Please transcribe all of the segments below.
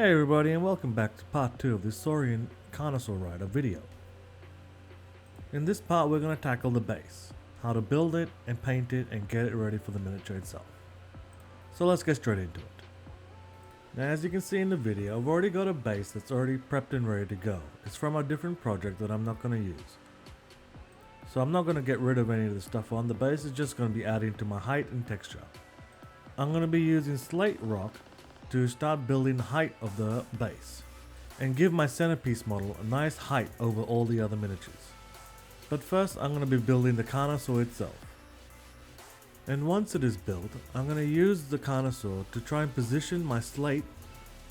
Hey everybody, and welcome back to part 2 of the Saurian Tyrannosaur rider video. In this part we're going to tackle the base, how to build it and paint it and get it ready for the miniature itself. So let's get straight into it. Now as you can see in the video, I've already got a base that's already prepped and ready to go. It's from a different project that I'm not going to use. So I'm not going to get rid of any of the stuff on the base, it's just going to be adding to my height and texture. I'm going to be using slate rock to start building the height of the base and give my centerpiece model a nice height over all the other miniatures. But first I'm going to be building the Tyrannosaur itself. And once it is built, I'm going to use the Tyrannosaur to try and position my slate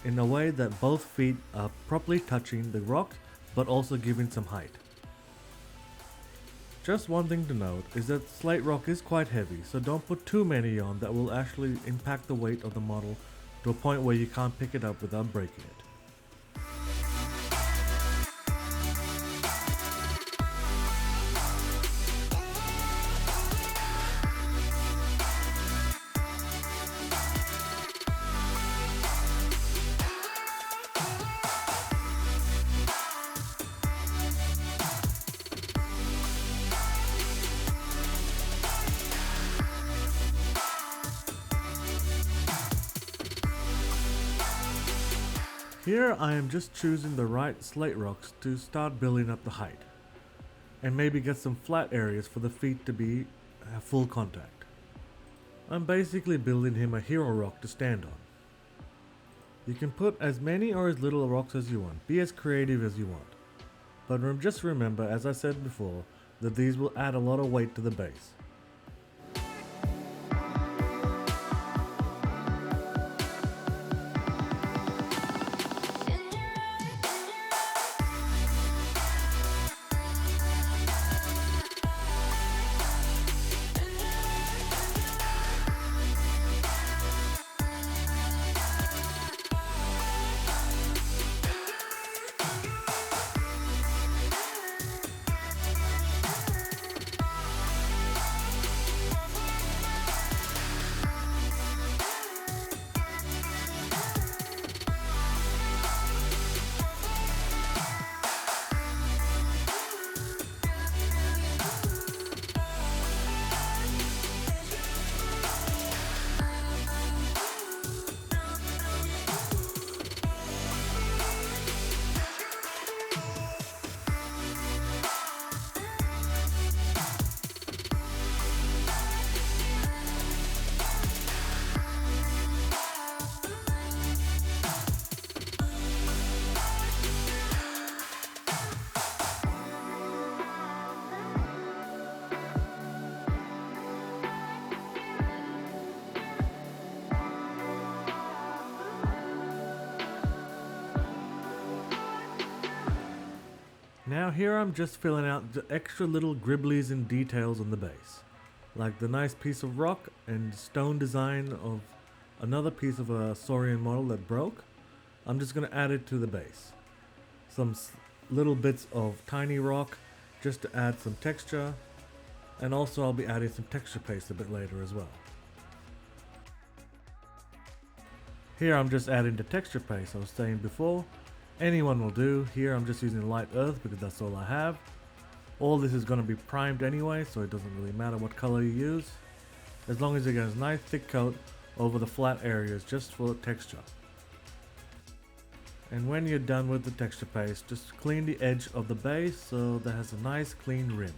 in a way that both feet are properly touching the rock but also giving some height. Just one thing to note is that slate rock is quite heavy, so don't put too many on that will actually impact the weight of the model to a point where you can't pick it up without breaking it. Here I am just choosing the right slate rocks to start building up the height, and maybe get some flat areas for the feet to be full contact. I'm basically building him a hero rock to stand on. You can put as many or as little rocks as you want, be as creative as you want. But just remember, as I said before, that these will add a lot of weight to the base. Now here I'm just filling out the extra little gribblies and details on the base, like the nice piece of rock and stone design of another piece of a Saurian model that broke. I'm just going to add it to the base. Some little bits of tiny rock just to add some texture, and also I'll be adding some texture paste a bit later as well. Here I'm just adding the texture paste I was saying before. Anyone will do. Here I'm just using light earth because that's all I have. All this is going to be primed anyway, so it doesn't really matter what color you use, as long as you get a nice thick coat over the flat areas just for texture. And when you're done with the texture paste, just clean the edge of the base so that has a nice clean rim.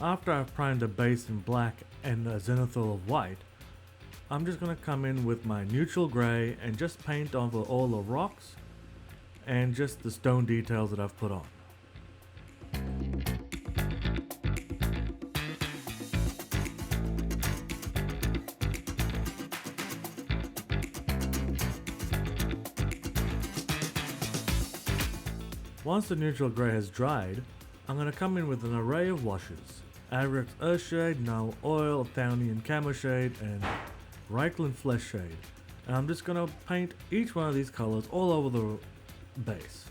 After I've primed the base in black and a zenithal of white, I'm just going to come in with my neutral grey and just paint over all the rocks and just the stone details that I've put on. Once the neutral grey has dried, I'm going to come in with an array of washes. Avrex Earthshade, Null Oil, Thownian Camo Shade, and Reichland Flesh Shade. And I'm just going to paint each one of these colors all over the base,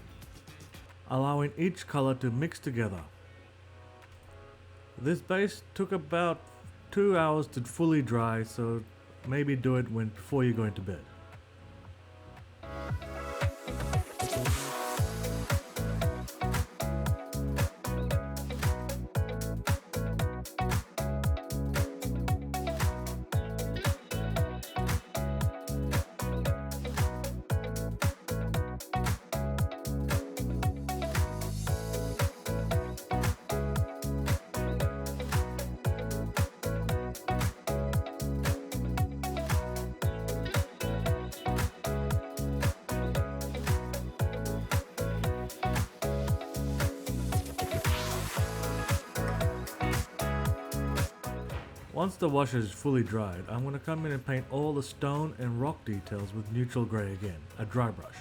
allowing each color to mix together. This base took about 2 hours to fully dry, so maybe do it before you're going to bed. Once the wash is fully dried, I'm going to come in and paint all the stone and rock details with neutral grey again, a dry brush.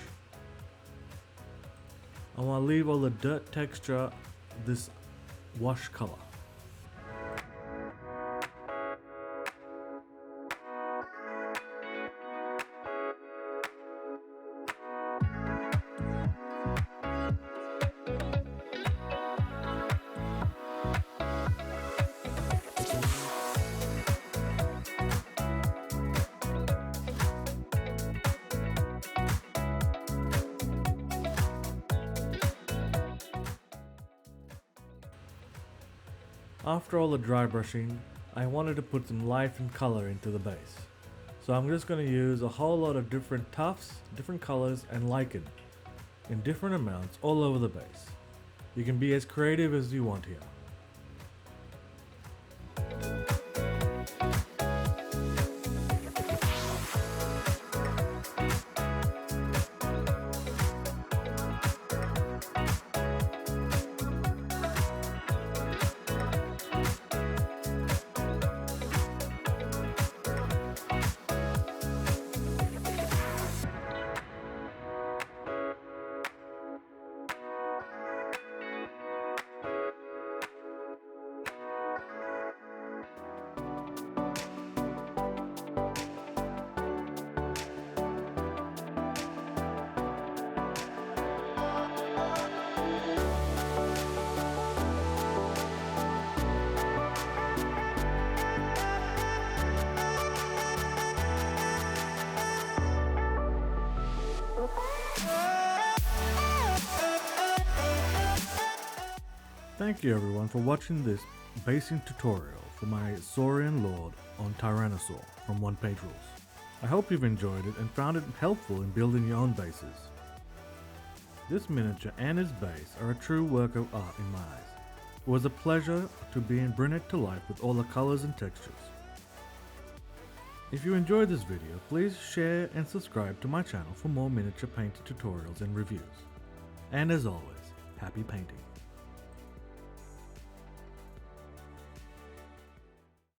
I want to leave all the dirt texture this wash color. After all the dry brushing, I wanted to put some life and color into the base. So I'm just going to use a whole lot of different tufts, different colors, and lichen in different amounts all over the base. You can be as creative as you want here. Thank you everyone for watching this basing tutorial for my Saurian Lord on Tyrannosaur from onepagerules. I hope you've enjoyed it and found it helpful in building your own bases. This miniature and his base are a true work of art in my eyes. It was a pleasure to bring it to life with all the colors and textures. If you enjoyed this video, please share and subscribe to my channel for more miniature painting tutorials and reviews. And as always, happy painting!